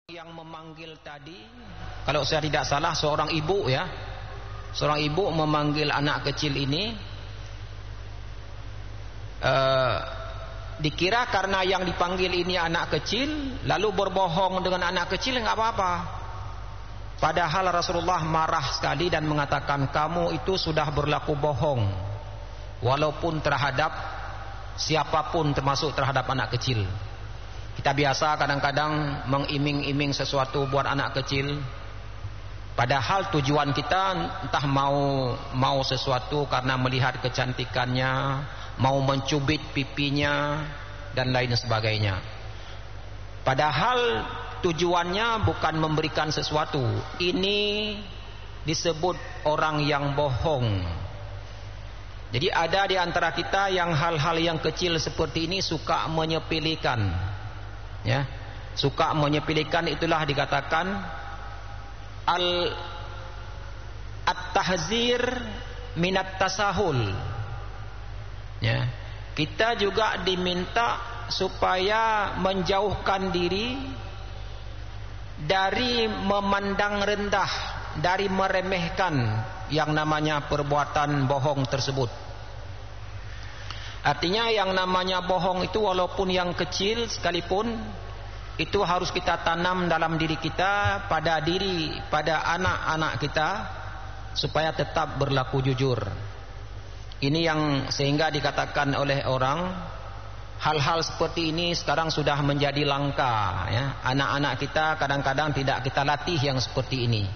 Yang memanggil tadi, kalau saya tidak salah seorang ibu ya, seorang ibu memanggil anak kecil ini, dikira karena yang dipanggil ini anak kecil, lalu berbohong dengan anak kecil nggak apa-apa. Padahal Rasulullah marah sekali dan mengatakan kamu itu sudah berlaku bohong, walaupun terhadap siapapun, termasuk terhadap anak kecil. Kita biasa kadang-kadang mengiming-iming sesuatu buat anak kecil, padahal tujuan kita entah mau sesuatu karena melihat kecantikannya, mau mencubit pipinya dan lain sebagainya. Padahal tujuannya bukan memberikan sesuatu. Ini disebut orang yang bohong. Jadi ada di antara kita yang hal-hal yang kecil seperti ini suka menyepelekan. Ya, suka menyepelekan, itulah dikatakan at-tahzir minat tasahul. Ya, kita juga diminta supaya menjauhkan diri dari memandang rendah, dari meremehkan yang namanya perbuatan bohong tersebut. Artinya yang namanya bohong itu walaupun yang kecil sekalipun, itu harus kita tanam dalam diri kita, pada anak-anak kita, supaya tetap berlaku jujur. Ini yang sehingga dikatakan oleh orang, hal-hal seperti ini sekarang sudah menjadi langka ya. Anak-anak kita kadang-kadang tidak kita latih yang seperti ini.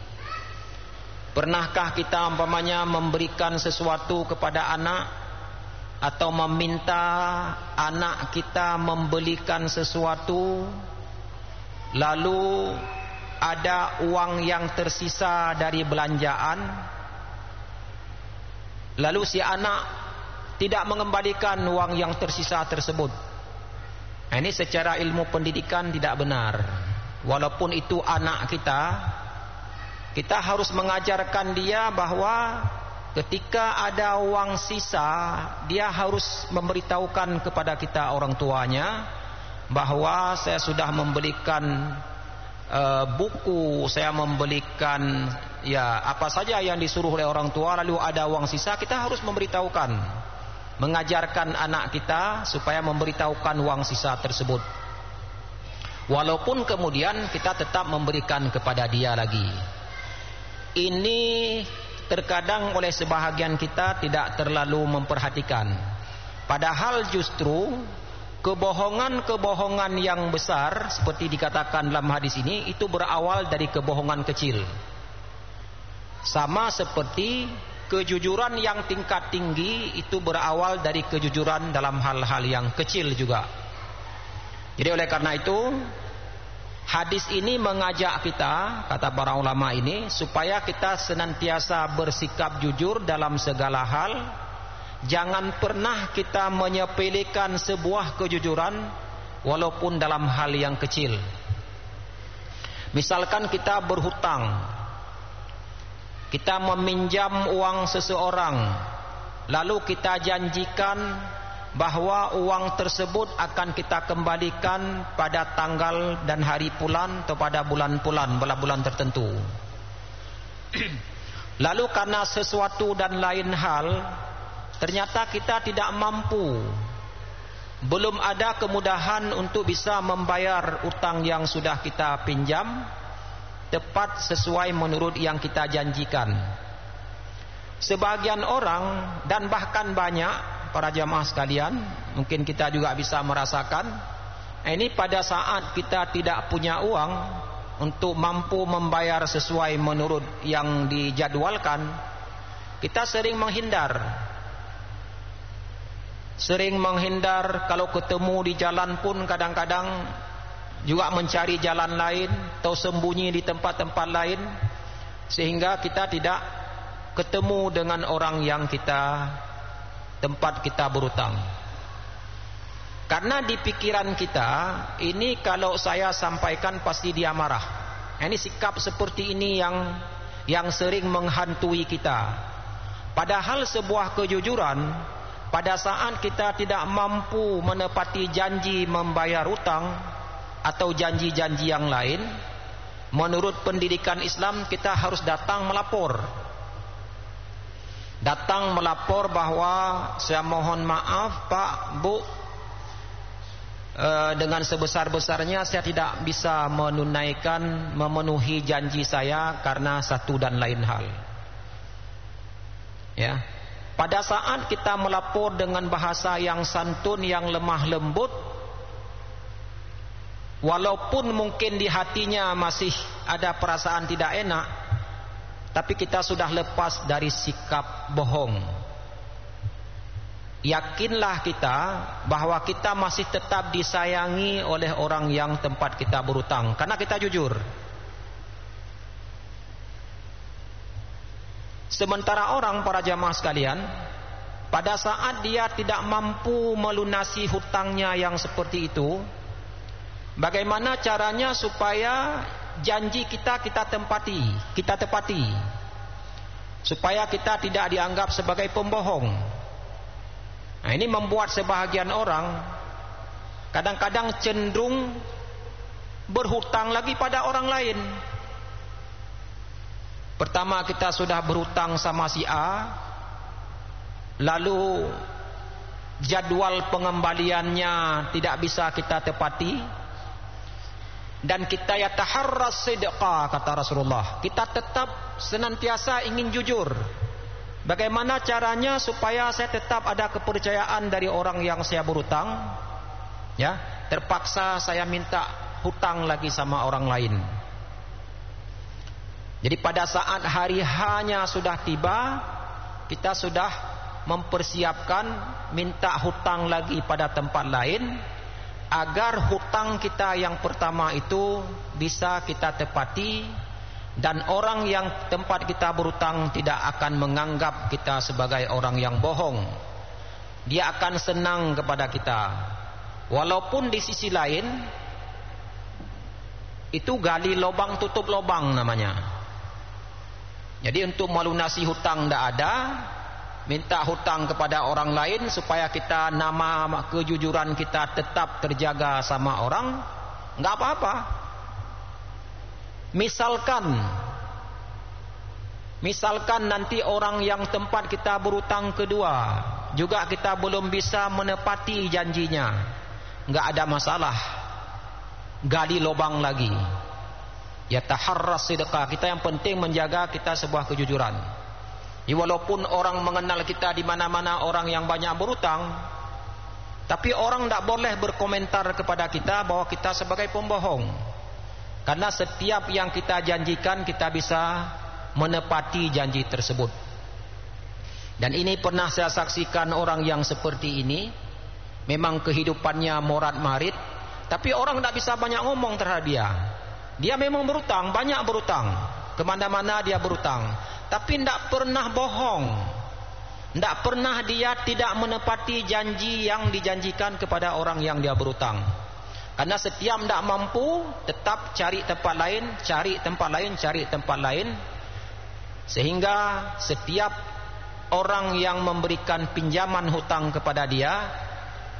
Pernahkah kita umpamanya memberikan sesuatu kepada anak, atau meminta anak kita membelikan sesuatu, lalu ada uang yang tersisa dari belanjaan, lalu si anak tidak mengembalikan uang yang tersisa tersebut? Nah, ini secara ilmu pendidikan tidak benar. Walaupun itu anak kita, kita harus mengajarkan dia bahwa ketika ada uang sisa, dia harus memberitahukan kepada kita orang tuanya bahwa saya sudah membelikan buku, saya membelikan ya apa saja yang disuruh oleh orang tua, lalu ada uang sisa, kita harus memberitahukan, mengajarkan anak kita supaya memberitahukan uang sisa tersebut. Walaupun kemudian kita tetap memberikan kepada dia lagi. Ini terkadang oleh sebahagian kita tidak terlalu memperhatikan. Padahal justru kebohongan-kebohongan yang besar seperti dikatakan dalam hadis ini, itu berawal dari kebohongan kecil. Sama seperti kejujuran yang tingkat tinggi itu berawal dari kejujuran dalam hal-hal yang kecil juga. Jadi oleh karena itu, hadis ini mengajak kita, kata para ulama ini, supaya kita senantiasa bersikap jujur dalam segala hal. Jangan pernah kita menyepelekan sebuah kejujuran walaupun dalam hal yang kecil. Misalkan kita berhutang, kita meminjam uang seseorang, lalu kita janjikan bahwa uang tersebut akan kita kembalikan pada tanggal dan hari bulan atau pada bulan tertentu. Lalu karena sesuatu dan lain hal, ternyata kita tidak mampu, belum ada kemudahan untuk bisa membayar utang yang sudah kita pinjam tepat sesuai menurut yang kita janjikan. Sebagian orang dan bahkan banyak para jamaah sekalian, mungkin kita juga bisa merasakan, ini pada saat kita tidak punya uang untuk mampu membayar sesuai menurut yang dijadwalkan, kita sering menghindar. Kalau ketemu di jalan pun kadang-kadang juga mencari jalan lain atau sembunyi di tempat-tempat lain, sehingga kita tidak ketemu dengan orang yang tempat kita berutang. Karena di pikiran kita, ini kalau saya sampaikan pasti dia marah. Ini sikap seperti ini yang sering menghantui kita. Padahal sebuah kejujuran, pada saat kita tidak mampu menepati janji membayar utang atau janji-janji yang lain, menurut pendidikan Islam kita harus datang melapor. Datang melapor bahwa saya mohon maaf Pak, Bu, dengan sebesar-besarnya saya tidak bisa memenuhi janji saya karena satu dan lain hal. Ya. Pada saat kita melapor dengan bahasa yang santun, yang lemah lembut, walaupun mungkin di hatinya masih ada perasaan tidak enak, tapi kita sudah lepas dari sikap bohong. Yakinlah kita bahwa kita masih tetap disayangi oleh orang yang tempat kita berhutang, karena kita jujur. Sementara orang, para jamaah sekalian, pada saat dia tidak mampu melunasi hutangnya yang seperti itu, bagaimana caranya supaya janji kita tepati, supaya kita tidak dianggap sebagai pembohong. Nah, ini membuat sebahagian orang kadang-kadang cenderung berhutang lagi pada orang lain. Pertama, kita sudah berhutang sama si A, lalu jadwal pengembaliannya tidak bisa kita tepati, dan kita yataharras sidqa, kata Rasulullah, kita tetap senantiasa ingin jujur. Bagaimana caranya supaya saya tetap ada kepercayaan dari orang yang saya berhutang? Ya, terpaksa saya minta hutang lagi sama orang lain. Jadi pada saat hari H-nya sudah tiba, kita sudah mempersiapkan minta hutang lagi pada tempat lain, agar hutang kita yang pertama itu bisa kita tepati, dan orang yang tempat kita berhutang tidak akan menganggap kita sebagai orang yang bohong. Dia akan senang kepada kita. Walaupun di sisi lain itu gali lubang tutup lubang namanya. Jadi untuk melunasi hutang tidak ada, minta hutang kepada orang lain supaya kita, nama kejujuran kita tetap terjaga sama orang, nggak apa-apa. Misalkan nanti orang yang tempat kita berhutang kedua juga kita belum bisa menepati janjinya, nggak ada masalah, gali lubang lagi. Ya, taharras sidqa, kita yang penting menjaga kita sebuah kejujuran. Ya, walaupun orang mengenal kita di mana-mana, orang yang banyak berhutang, tapi orang tidak boleh berkomentar kepada kita bahwa kita sebagai pembohong, karena setiap yang kita janjikan kita bisa menepati janji tersebut. Dan ini pernah saya saksikan orang yang seperti ini, memang kehidupannya morat marit, tapi orang tidak bisa banyak ngomong terhadap dia. Dia memang berhutang, banyak berhutang, kemana-mana dia berhutang, tapi tidak pernah bohong, tidak pernah dia tidak menepati janji yang dijanjikan kepada orang yang dia berhutang. Karena setiap tidak mampu, tetap cari tempat lain, cari tempat lain, sehingga setiap orang yang memberikan pinjaman hutang kepada dia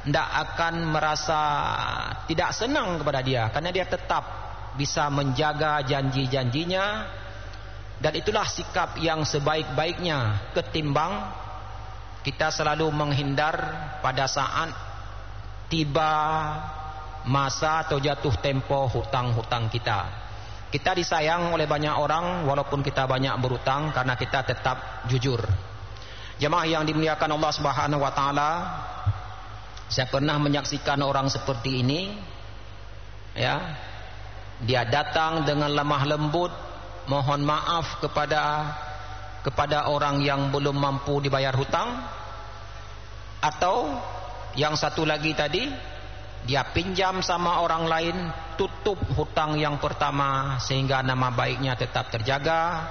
tidak akan merasa tidak senang kepada dia, karena dia tetap bisa menjaga janji-janjinya. Dan itulah sikap yang sebaik-baiknya, ketimbang kita selalu menghindar pada saat tiba masa atau jatuh tempo hutang-hutang kita. Kita disayang oleh banyak orang walaupun kita banyak berhutang, karena kita tetap jujur. Jemaah yang dimuliakan Allah Subhanahu wa taala, saya pernah menyaksikan orang seperti ini, ya. Dia datang dengan lemah lembut, mohon maaf kepada orang yang belum mampu dibayar hutang. Atau yang satu lagi tadi, dia pinjam sama orang lain, tutup hutang yang pertama sehingga nama baiknya tetap terjaga,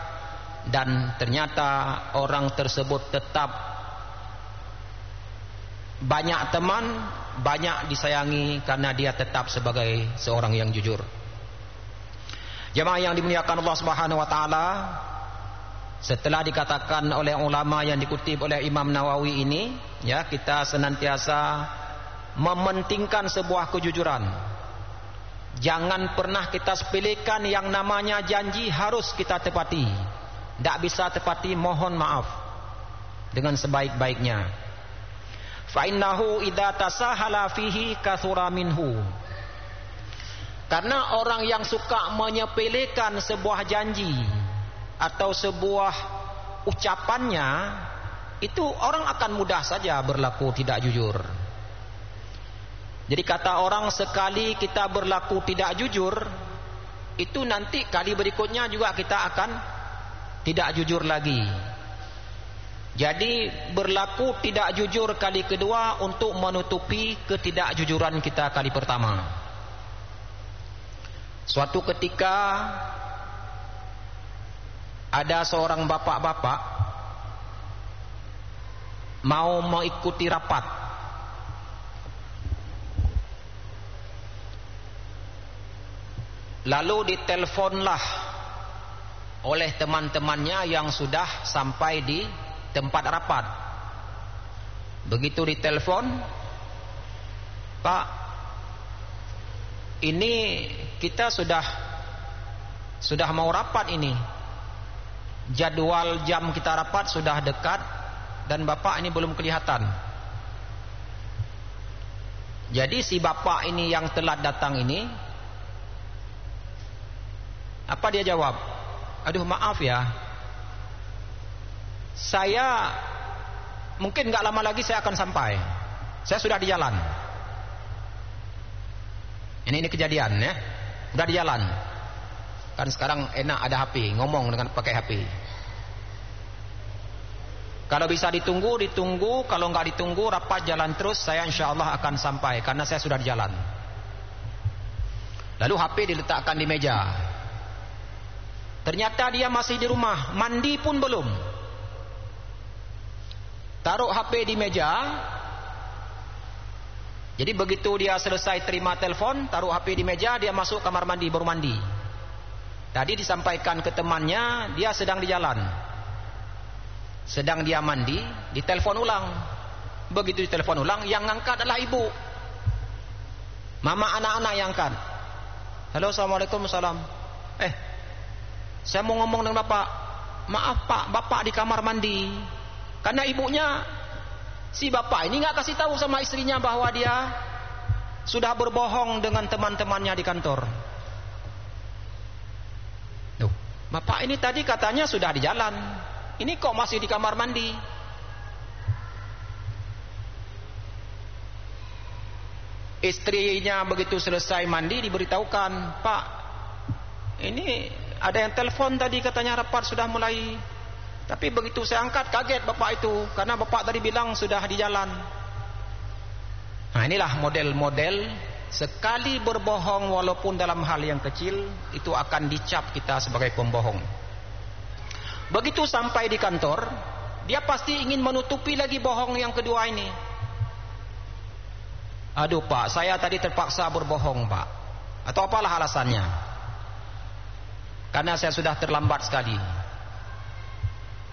dan ternyata orang tersebut tetap banyak teman, banyak disayangi, karena dia tetap sebagai seorang yang jujur. Jemaah yang dimuliakan Allah Subhanahu wa taala, setelah dikatakan oleh ulama yang dikutip oleh Imam Nawawi ini, ya, kita senantiasa mementingkan sebuah kejujuran. Jangan pernah kita sepelekan yang namanya janji harus kita tepati. Tak bisa tepati, mohon maaf dengan sebaik-baiknya. Fa innahu idza tasahala fihi kathura minhu. Karena orang yang suka menyepelekan sebuah janji atau sebuah ucapannya, itu orang akan mudah saja berlaku tidak jujur. Jadi kata orang, sekali kita berlaku tidak jujur, itu nanti kali berikutnya juga kita akan tidak jujur lagi. Jadi berlaku tidak jujur kali kedua untuk menutupi ketidakjujuran kita kali pertama. Suatu ketika ada seorang bapak-bapak mau mengikuti rapat. Lalu diteleponlah oleh teman-temannya yang sudah sampai di tempat rapat. Begitu ditelepon, "Pak, ini kita sudah mau rapat ini. Jadwal jam kita rapat sudah dekat dan Bapak ini belum kelihatan." Jadi si bapak ini yang telat datang ini, apa dia jawab? "Aduh, maaf ya, saya mungkin gak lama lagi saya akan sampai. Saya sudah di jalan." Ini kejadian ya, udah di jalan. Kan sekarang enak ada HP, ngomong dengan pakai HP. Kalau bisa ditunggu, kalau nggak ditunggu, rapat jalan terus, saya insya Allah akan sampai karena saya sudah di jalan. Lalu HP diletakkan di meja. Ternyata dia masih di rumah, mandi pun belum. Taruh HP di meja. Jadi begitu dia selesai terima telepon, taruh HP di meja, dia masuk kamar mandi, baru mandi. Tadi disampaikan ke temannya, dia sedang di jalan. Sedang dia mandi, ditelepon ulang. Begitu ditelepon ulang, yang ngangkat adalah ibu. Mama anak-anak yang angkat. "Halo, assalamualaikum." "Salam." Saya mau ngomong dengan Bapak." "Maaf Pak, Bapak di kamar mandi." Karena ibunya, si Bapak ini nggak kasih tahu sama istrinya bahwa dia sudah berbohong dengan teman-temannya di kantor. Tuh, Bapak ini tadi katanya sudah di jalan, ini kok masih di kamar mandi? Istrinya begitu selesai mandi diberitahukan, "Pak, ini ada yang telepon tadi katanya rapat sudah mulai." Tapi begitu saya angkat, kaget Bapak itu, karena Bapak tadi bilang sudah di jalan. Nah, inilah model-model sekali berbohong walaupun dalam hal yang kecil, itu akan dicap kita sebagai pembohong. Begitu sampai di kantor, dia pasti ingin menutupi lagi bohong yang kedua ini. "Aduh Pak, saya tadi terpaksa berbohong Pak." Atau apalah alasannya. "Karena saya sudah terlambat sekali."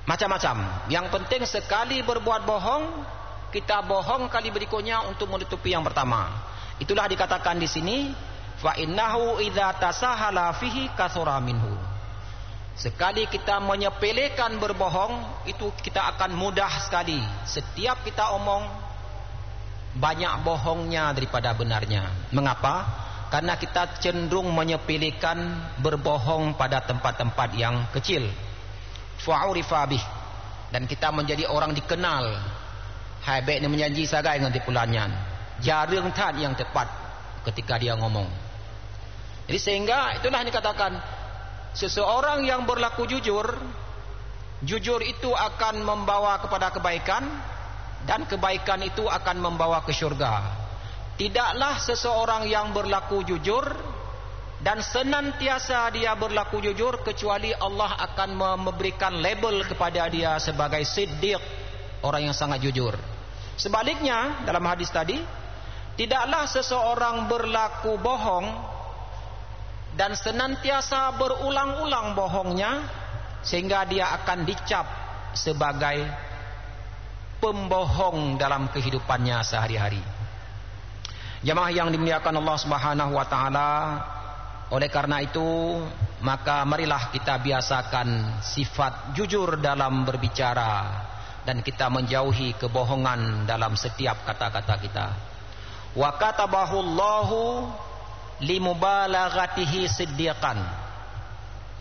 Macam-macam. Yang penting sekali berbuat bohong, kita bohong kali berikutnya untuk menutupi yang pertama. Itulah dikatakan di sini, fa innahu idza tasahala fihi kathura minhu. Sekali kita menyepelekan berbohong, itu kita akan mudah sekali. Setiap kita omong, banyak bohongnya daripada benarnya. Mengapa? Karena kita cenderung menyepelekan berbohong pada tempat-tempat yang kecil. Fa'urifa bih, dan kita menjadi orang dikenal. Hai baik ni menjanji sagai dengan tipulannya. Jarang tad yang tepat ketika dia ngomong. Jadi sehingga itulah yang dikatakan, seseorang yang berlaku jujur, jujur itu akan membawa kepada kebaikan, dan kebaikan itu akan membawa ke syurga. Tidaklah seseorang yang berlaku jujur dan senantiasa dia berlaku jujur kecuali Allah akan memberikan label kepada dia sebagai siddiq, orang yang sangat jujur. Sebaliknya dalam hadis tadi, tidaklah seseorang berlaku bohong dan senantiasa berulang-ulang bohongnya sehingga dia akan dicap sebagai pembohong dalam kehidupannya sehari-hari. Jamaah yang dimuliakan Allah Subhanahu wa taala, oleh karena itu maka marilah kita biasakan sifat jujur dalam berbicara dan kita menjauhi kebohongan dalam setiap kata-kata kita. Wa katabahu Allahu limubalaghatihi siddiqan.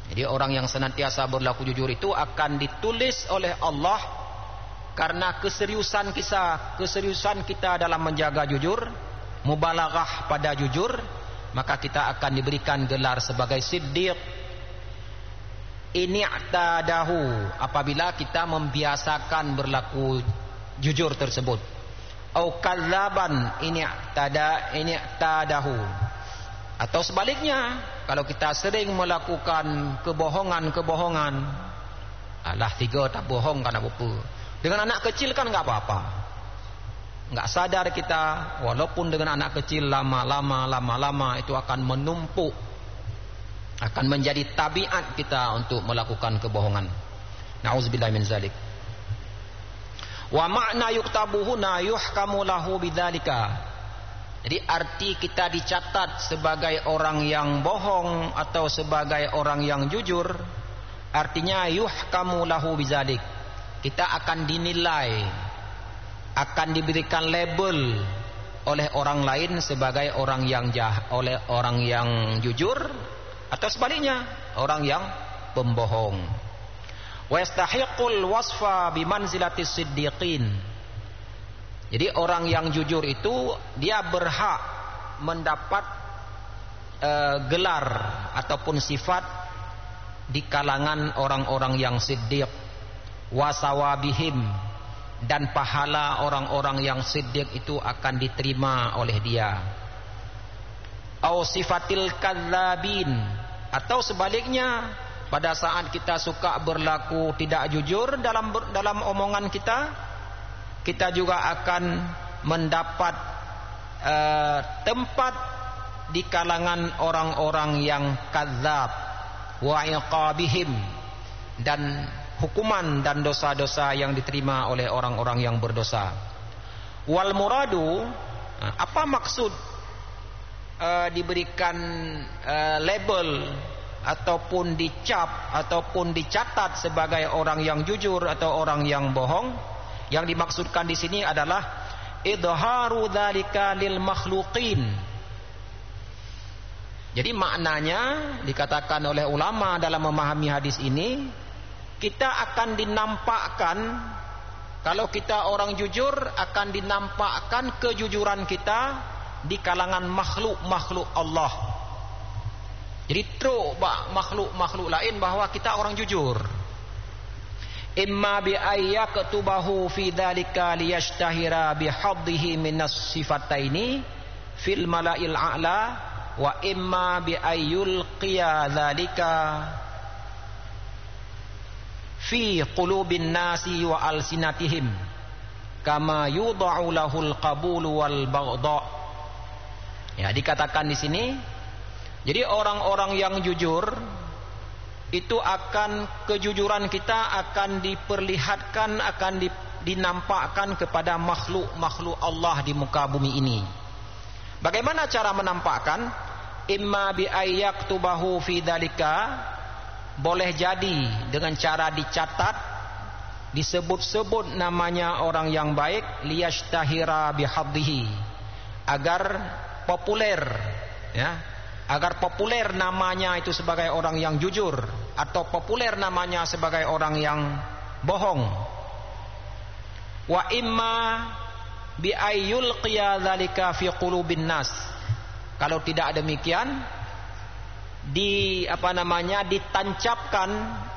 Jadi orang yang senantiasa berlaku jujur itu akan ditulis oleh Allah karena keseriusan kita dalam menjaga jujur, mubalaghah pada jujur, maka kita akan diberikan gelar sebagai siddiq. Ini i'tadahu, apabila kita membiasakan berlaku jujur tersebut. Au kadzaban ini i'tadahu. Atau sebaliknya, kalau kita sering melakukan kebohongan, alah tiga tak bohong kan apa. Dengan anak kecil kan enggak apa-apa. Enggak sadar kita, walaupun dengan anak kecil lama-lama itu akan menumpuk, akan menjadi tabiat kita untuk melakukan kebohongan. Nauzubillahi min zalik. Wa ma'na yuktabuhuna yuhkamu lahu bidzalika. Jadi arti kita dicatat sebagai orang yang bohong atau sebagai orang yang jujur, artinya yuhkamu lahu bidzalik. Kita akan dinilai, akan diberikan label oleh orang lain sebagai orang yang oleh orang yang jujur, atau sebaliknya orang yang pembohong. Wa yastahiqul wasfa bimanzilatis siddiqin. Jadi orang yang jujur itu dia berhak mendapat gelar ataupun sifat di kalangan orang-orang yang siddiq, wasawabihim, dan pahala orang-orang yang siddiq itu akan diterima oleh dia. Au sifatil kadzabin, atau sebaliknya pada saat kita suka berlaku tidak jujur dalam omongan kita juga akan mendapat tempat di kalangan orang-orang yang kadzab, wa iqabihim, dan hukuman dan dosa-dosa yang diterima oleh orang-orang yang berdosa. Wal muradu, apa maksud diberikan label ataupun dicap ataupun dicatat sebagai orang yang jujur atau orang yang bohong? Yang dimaksudkan di sini adalah idharu dzalika lil makhluqin. Jadi maknanya dikatakan oleh ulama dalam memahami hadis ini, kita akan dinampakkan, kalau kita orang jujur akan dinampakkan kejujuran kita di kalangan makhluk-makhluk Allah. Jadi truk makhluk-makhluk lain bahwa kita orang jujur. Imma bi ayyaktubahu fi dzalika liyashtahira bihaddihi minas sifataini fil mala'il a'la, wa imma bi ayyulqiya dzalika fi qulubin nasi wa alsinatihim kama yudha'u lahul qabulu wal baghdha. Ya, dikatakan di sini, jadi orang-orang yang jujur itu akan, kejujuran kita akan diperlihatkan, akan dinampakkan kepada makhluk-makhluk Allah di muka bumi ini. Bagaimana cara menampakkan? Imma bi ayyaktubahu fi dzalika, boleh jadi dengan cara dicatat, disebut-sebut namanya orang yang baik, liyashtahira bihaddihi, agar populer, ya, agar populer namanya itu sebagai orang yang jujur, atau populer namanya sebagai orang yang bohong. Wa imma bi ayyulqiya dzalika fi qulubin nas. Kalau tidak demikian, ditancapkan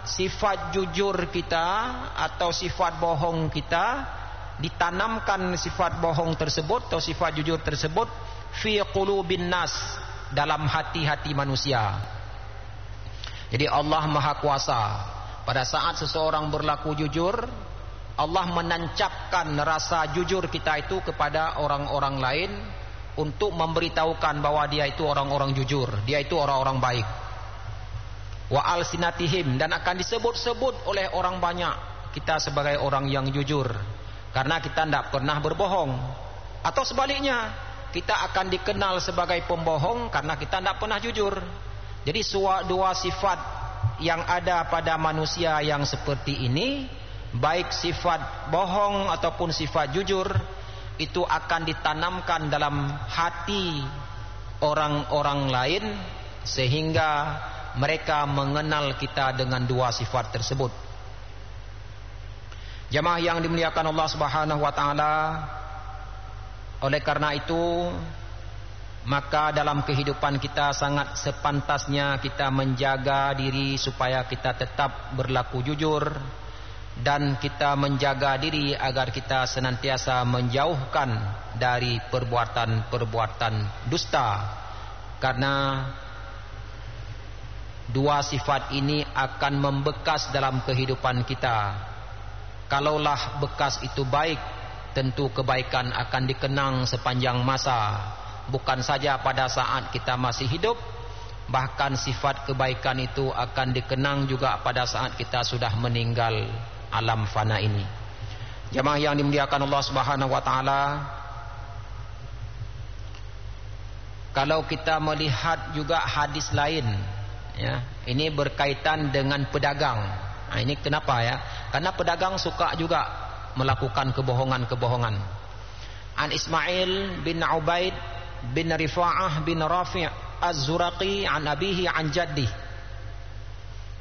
sifat jujur kita atau sifat bohong kita, ditanamkan sifat bohong tersebut atau sifat jujur tersebut fi qulubin nas, dalam hati-hati manusia. Jadi Allah Maha Kuasa, pada saat seseorang berlaku jujur, Allah menancapkan rasa jujur kita itu kepada orang-orang lain untuk memberitahukan bahwa dia itu orang-orang jujur, dia itu orang-orang baik. Wa alsinatihim, dan akan disebut-sebut oleh orang banyak kita sebagai orang yang jujur karena kita tidak pernah berbohong. Atau sebaliknya, kita akan dikenal sebagai pembohong karena kita tidak pernah jujur. Jadi dua sifat yang ada pada manusia yang seperti ini, baik sifat bohong ataupun sifat jujur, itu akan ditanamkan dalam hati orang-orang lain sehingga mereka mengenal kita dengan dua sifat tersebut. Jamaah yang dimuliakan Allah Subhanahu wa taala, oleh karena itu maka dalam kehidupan kita sangat sepantasnya kita menjaga diri supaya kita tetap berlaku jujur, dan kita menjaga diri agar kita senantiasa menjauhkan dari perbuatan-perbuatan dusta, karena dua sifat ini akan membekas dalam kehidupan kita. Kalaulah bekas itu baik, tentu kebaikan akan dikenang sepanjang masa, bukan saja pada saat kita masih hidup, bahkan sifat kebaikan itu akan dikenang juga pada saat kita sudah meninggal alam fana ini. Jamaah yang dimuliakan Allah Subhanahu wa taala, kalau kita melihat juga hadis lain, ya, ini berkaitan dengan pedagang. Nah, ini kenapa ya? Karena pedagang suka juga melakukan kebohongan-kebohongan. An Ismail bin Ubaid bin Rifa'ah bin Rafi' Az-Zuraqi an abihi an jaddi.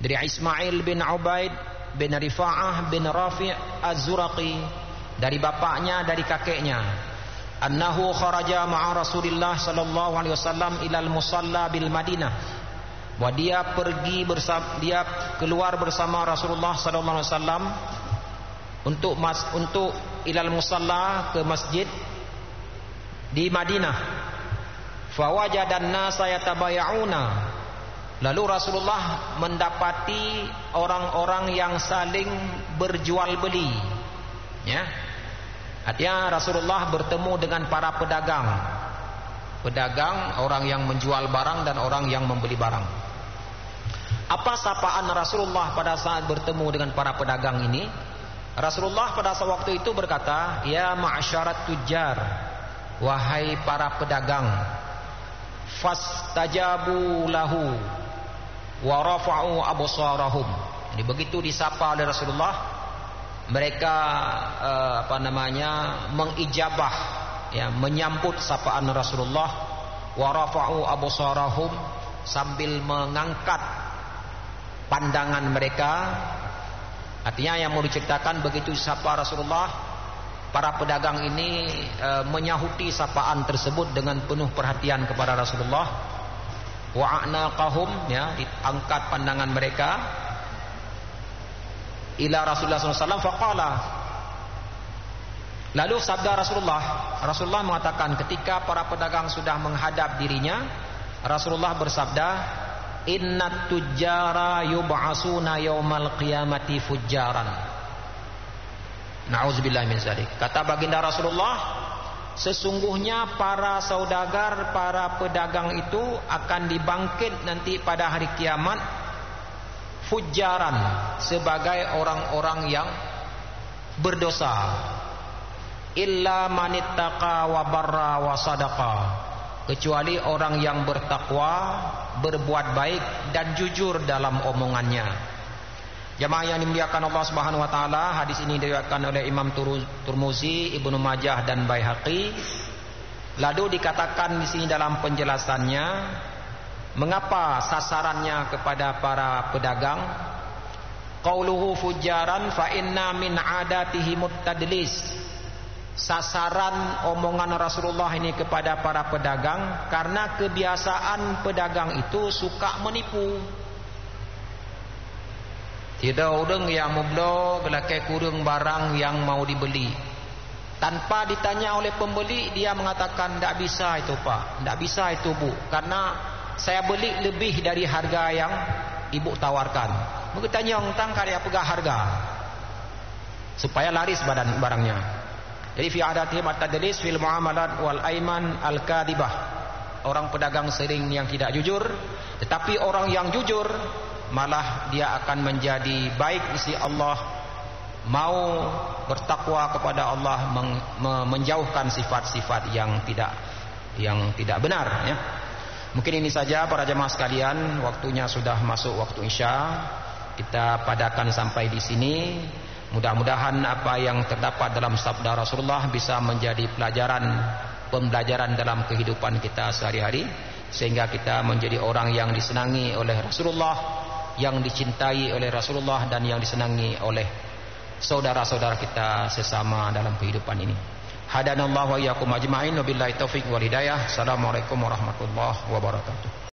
Dari Ismail bin Ubaid bin Rifa'ah bin Rafi' Az-Zuraqi, dari bapaknya, dari kakeknya, annahu kharaja ma'a Rasulillah sallallahu alaihi wasallam ilal musalla bil Madinah. Bahwa dia keluar bersama Rasulullah sallallahu alaihi wasallam untuk ilal musalla, ke masjid di Madinah. Fawajadan nasa yatabaya'una. Lalu Rasulullah mendapati orang-orang yang saling berjual beli, ya. Artinya Rasulullah bertemu dengan para pedagang, orang yang menjual barang dan orang yang membeli barang. Apa sapaan Rasulullah pada saat bertemu dengan para pedagang ini? Rasulullah pada waktu itu berkata, ya ma'asyarat tujar, wahai para pedagang, fastajabu lahu wa rafa'u absarahum. Jadi begitu disapa oleh Rasulullah, mereka mengijabah, ya, menyambut sapaan Rasulullah, wa rafa'u absarahum, sambil mengangkat pandangan mereka. Artinya yang mau diceritakan, begitu disapa Rasulullah, para pedagang ini menyahuti sapaan tersebut dengan penuh perhatian kepada Rasulullah. Wa a'naqahum, ya, diangkat pandangan mereka ila Rasulullah SAW. Faqala, lalu sabda Rasulullah mengatakan, ketika para pedagang sudah menghadap dirinya, Rasulullah bersabda, innat tujjara yub'asuna yaumal qiyamati fujjaran. Na'udzubillah min dzalik. Kata baginda Rasulullah, sesungguhnya para saudagar, para pedagang itu akan dibangkit nanti pada hari kiamat fujjaran, sebagai orang-orang yang berdosa. Illa manittaqa wa barra wa sadaqa, kecuali orang yang bertakwa, berbuat baik dan jujur dalam omongannya. Jamaah yang dimuliakan Allah Subhanahu wa taala, hadis ini diriwayatkan oleh Imam Turmuzi, Ibnu Majah dan Baihaqi. Lalu dikatakan di sini dalam penjelasannya, mengapa sasarannya kepada para pedagang? Qauluhu fujjaran fa inna min adatihi muttadlis. Sasaran omongan Rasulullah ini kepada para pedagang karena kebiasaan pedagang itu suka menipu. Tidak udeng yang mublo gelakai kurung barang yang mau dibeli. Tanpa ditanya oleh pembeli, dia mengatakan, tidak bisa itu pak, tidak bisa itu bu, karena saya beli lebih dari harga yang ibu tawarkan. Mungkin tanya tentang karya pegah harga supaya laris barangnya. Jadi fi adatihim at-tadlis fil muamalat wal aiman al-kadibah. Orang pedagang sering yang tidak jujur, tetapi orang yang jujur malah dia akan menjadi baik di sisi Allah, mau bertakwa kepada Allah, menjauhkan sifat-sifat yang tidak yang tidak benar ya. Mungkin ini saja para jemaah sekalian, waktunya sudah masuk waktu Isya. Kita padakan sampai di sini. Mudah-mudahan apa yang terdapat dalam sabda Rasulullah bisa menjadi pembelajaran dalam kehidupan kita sehari-hari, sehingga kita menjadi orang yang disenangi oleh Rasulullah, yang dicintai oleh Rasulullah, dan yang disenangi oleh saudara-saudara kita sesama dalam kehidupan ini. Hadanallahu wa iyyakum ajma'in, wabillahi taufiq wal hidayah. Assalamualaikum warahmatullahi wabarakatuh.